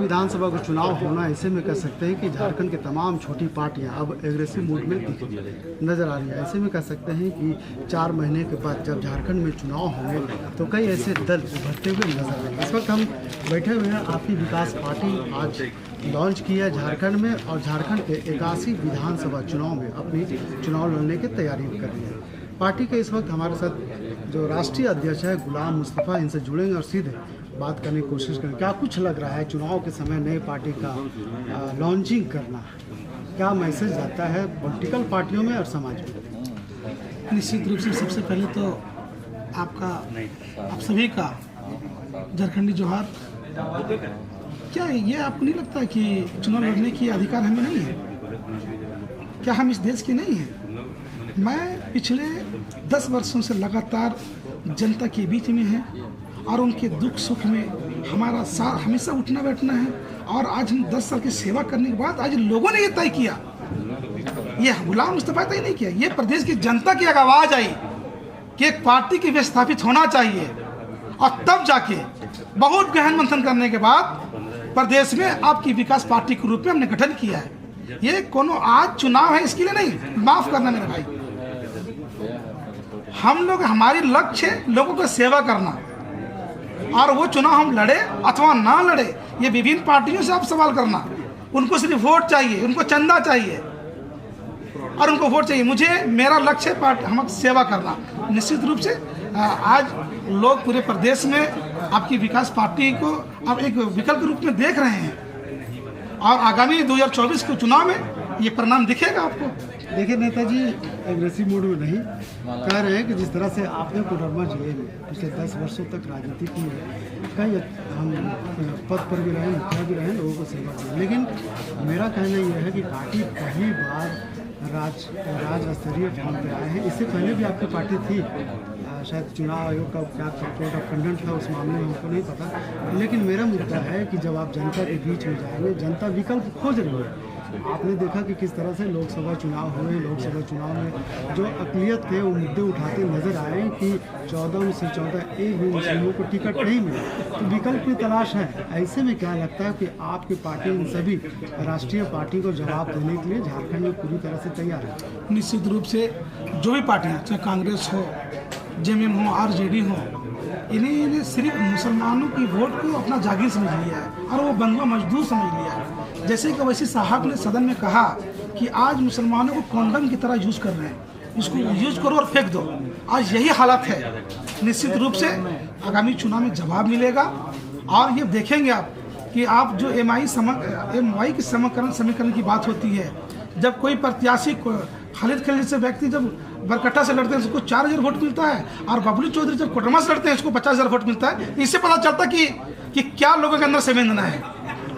विधानसभा का चुनाव होना, ऐसे में कह सकते हैं कि झारखंड के तमाम छोटी पार्टियां अब एग्रेसिव मूड में नजर आ रही है। ऐसे में कह सकते हैं कि 4 महीने के बाद जब झारखंड में चुनाव होंगे तो कई ऐसे दल उभरते हुए नजर आएंगे। इस वक्त हम बैठे हुए हैं। आपकी विकास पार्टी आज लॉन्च किया झारखंड में और झारखंड के 81 विधानसभा चुनाव में अपनी चुनाव लड़ने की तैयारी कर रही है। पार्टी के इस वक्त हमारे साथ जो राष्ट्रीय अध्यक्ष है गुलाम मुस्तफ़ा, इनसे जुड़ेंगे और सीधे बात करने की कोशिश करें। क्या कुछ लग रहा है चुनाव के समय नए पार्टी का लॉन्चिंग करना, क्या मैसेज जाता है पॉलिटिकल पार्टियों में और समाज में? निश्चित रूप से सबसे पहले तो आप सभी का झारखंडी जोहार। क्या ये आपको नहीं लगता है कि चुनाव लड़ने की अधिकार हमें नहीं है? क्या हम इस देश के नहीं हैं? मैं पिछले 10 वर्षों से लगातार जनता के बीच में है और उनके दुख सुख में हमारा साथ हमेशा उठना बैठना है। और आज हम 10 साल की सेवा करने के बाद आज लोगों ने ये तय किया, ये गुलाम मुस्तफा तय नहीं किया, ये प्रदेश की जनता की एक आवाज़ आई कि एक पार्टी की विस्थापित होना चाहिए। और तब जाके बहुत गहन मंथन करने के बाद प्रदेश में आपकी विकास पार्टी के रूप में हमने गठन किया है। ये कोनो आज चुनाव है इसके लिए नहीं, माफ़ करना मेरे भाई। हम लोग, हमारी लक्ष्य है लोगों को सेवा करना, और वो चुनाव हम लड़े अथवा ना लड़े ये विभिन्न पार्टियों से आप सवाल करना। उनको सिर्फ वोट चाहिए, उनको चंदा चाहिए और उनको वोट चाहिए। मुझे मेरा लक्ष्य है पार्टी हम सेवा करना। निश्चित रूप से आज लोग पूरे प्रदेश में आपकी विकास पार्टी को अब एक विकल्प के रूप में देख रहे हैं और आगामी 2024 के चुनाव में ये परिणाम दिखेगा आपको। देखिए नेताजी एग्रेसिव मूड में नहीं कह रहे हैं कि जिस तरह से आपने कोडरमा जिले में पिछले 10 वर्षों तक राजनीति की है, कई हम पद पर भी रहे, मुखिया भी रहे, लोगों को सेवा की, लेकिन मेरा कहना यह है कि पार्टी पहली बार राज स्तरीय फॉर्म पर आए हैं। इससे पहले भी आपकी पार्टी थी, शायद चुनाव आयोग का क्या कोड ऑफ कंडक्ट था उस मामले में हमको नहीं पता, लेकिन मेरा मुद्दा है कि जब आप जनता के बीच में जाएंगे, जनता विकल्प खोज रही है। आपने देखा कि किस तरह से लोकसभा चुनाव हुए, लोकसभा चुनाव में जो अक़लियत थे वो मुद्दे उठाते नजर आए कि 14 में से 14 एक भी मुस्लिमों को टिकट नहीं मिला, तो विकल्प की तलाश है। ऐसे में क्या लगता है कि आपकी पार्टी इन सभी राष्ट्रीय पार्टी को जवाब देने के लिए झारखंड में पूरी तरह से तैयार है? निश्चित रूप से जो भी पार्टियाँ, चाहे कांग्रेस हो, जेएमएम हो, आरजेडी हो, इन्हें सिर्फ मुसलमानों की वोट को अपना जागीर समझ लिया है और वो बंधुआ मजदूर समझ लिया है। जैसे कि वैसी साहब ने सदन में कहा कि आज मुसलमानों को कॉन्डम की तरह यूज़ कर रहे हैं, इसको यूज़ करो और फेंक दो। आज यही हालत है। निश्चित रूप से आगामी चुनाव में जवाब मिलेगा और ये देखेंगे आप कि आप जो एमआई के समीकरण की बात होती है, जब कोई प्रत्याशी खालिद खलील जैसे व्यक्ति जब बरकट्टा से लड़ते हैं उसको 4000 वोट मिलता है और बबलू चौधरी जब कोडरमा से लड़ते हैं उसको 50,000 वोट मिलता है। इससे पता चलता कि क्या लोगों के अंदर संवेदना है।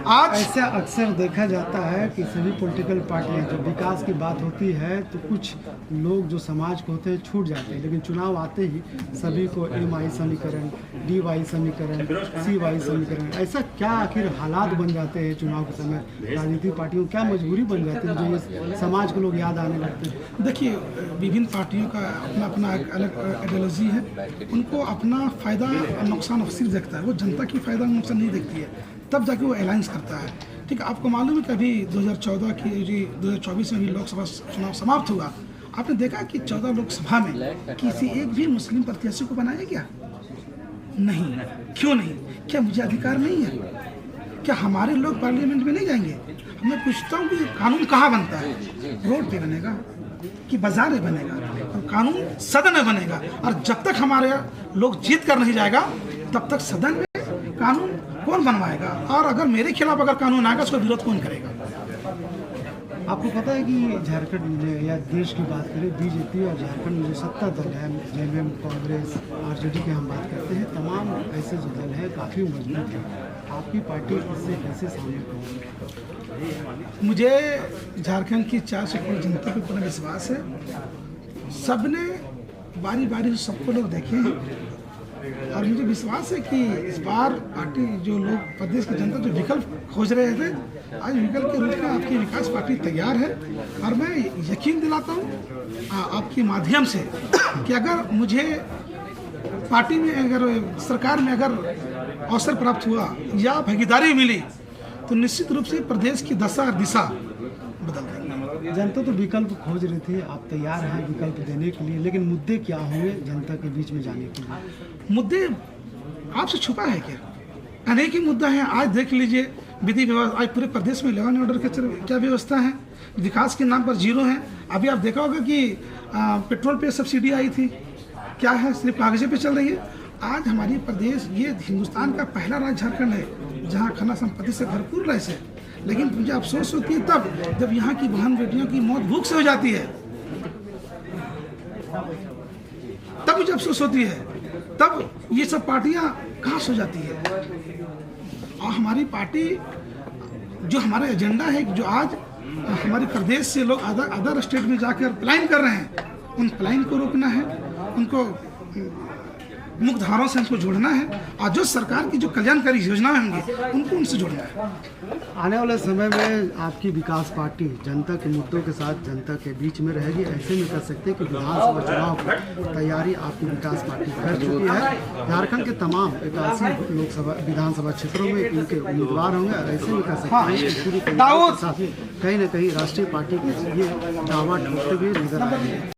आज ऐसा अक्सर देखा जाता है कि सभी पॉलिटिकल पार्टियां जब विकास की बात होती है तो कुछ लोग जो समाज को होते हैं छूट जाते हैं, लेकिन चुनाव आते ही सभी को एमआई समीकरण, डीवाई समीकरण, सीवाई समीकरण, ऐसा क्या आखिर हालात बन जाते हैं चुनाव के समय? राजनीतिक पार्टियों क्या मजबूरी बन जाती है जो ये समाज को लोग याद आने लगते हैं? देखिए, विभिन्न पार्टियों का अपना अपना एक अलग आइडियोलॉजी है। उनको अपना फ़ायदा और नुकसान अक्सर देखता है, वो जनता की फ़ायदा और नुकसान नहीं देखती है, तब जाके वो अलायंस करता है। ठीक है, आपको मालूम है कि अभी 2014 की 2024 में भी लोकसभा चुनाव समाप्त हुआ। आपने देखा कि 14 लोकसभा में किसी एक भी मुस्लिम प्रत्याशी को बनाया गया नहीं। क्यों नहीं? क्या मुझे अधिकार नहीं है? क्या हमारे लोग पार्लियामेंट में नहीं जाएंगे? मैं पूछता हूँ कि कानून कहाँ बनता है? रोड पे बनेगा कि बाजार में बनेगा? और कानून सदन में बनेगा। और जब तक हमारे लोग जीत कर नहीं जाएगा तब तक सदन में कानून कौन बनवाएगा? और अगर मेरे खिलाफ अगर कानून आएगा उसका विरोध कौन करेगा? आपको पता है कि झारखंड में या देश की बात करें, बीजेपी और झारखंड में जो सत्ता दल है, जेएमएम, कांग्रेस, आरजेडी की हम बात करते हैं, तमाम ऐसे जो दल है काफ़ी मजबूत है। आपकी पार्टी इससे कैसे सामने होगी? मुझे झारखंड की 400 करोड़ जनता पर पूरा विश्वास है। सबने बारी बारी से सबको लोग देखे हैं और मुझे विश्वास है कि इस बार पार्टी जो लोग प्रदेश की जनता जो विकल्प खोज रहे थे, आज विकल्प के रूप में आपकी विकास पार्टी तैयार है। और मैं यकीन दिलाता हूँ आपके माध्यम से कि अगर मुझे पार्टी में, अगर सरकार में अगर अवसर प्राप्त हुआ या भागीदारी मिली तो निश्चित रूप से प्रदेश की दशा और दिशा बदल देंगे। जनता तो विकल्प खोज रही थी, आप तैयार हैं विकल्प देने के लिए, लेकिन मुद्दे क्या होंगे जनता के बीच में जाने के लिए? मुद्दे आपसे छुपा है क्या? अनेक ही मुद्दा है। आज देख लीजिए विधि व्यवस्था, आज पूरे प्रदेश में लॉ एंड ऑर्डर की क्या व्यवस्था है, विकास के नाम पर जीरो है। अभी आप देखा होगा कि पेट्रोल पे सब्सिडी आई थी, क्या है, सिर्फ कागज़े पे चल रही है। आज हमारी प्रदेश, ये हिंदुस्तान का पहला राज्य झारखंड है जहाँ खनिज संपत्ति से भरपूर रहे से, लेकिन मुझे अफसोस होती है तब जब यहाँ की बहन बेटियों की मौत भूख से हो जाती है, तब मुझे अफसोस होती है। तब ये सब पार्टियाँ कहाँ सो जाती है। और हमारी पार्टी, जो हमारा एजेंडा है, जो आज हमारे प्रदेश से लोग अदर स्टेट में जाकर पलायन कर रहे हैं, उन पलायन को रोकना है, उनको मुख्य धाराओं से उनको जोड़ना है, और जो सरकार की जो कल्याणकारी योजनाएं होंगी उनको उनसे जोड़ना है। आने वाले समय में आपकी विकास पार्टी जनता के मुद्दों के साथ जनता के बीच में रहेगी। ऐसे में कर सकते हैं कि विधानसभा चुनाव की तैयारी आपकी विकास पार्टी कर चुकी है। झारखंड के तमाम 81 लोकसभा विधानसभा क्षेत्रों में इनके उम्मीदवार होंगे, और ऐसे में कर सकते हैं कि पूरी तैयारी के साथ कहीं न कहीं राष्ट्रीय पार्टी के ये दावा ठोकते हुए नजर आ रहे हैं।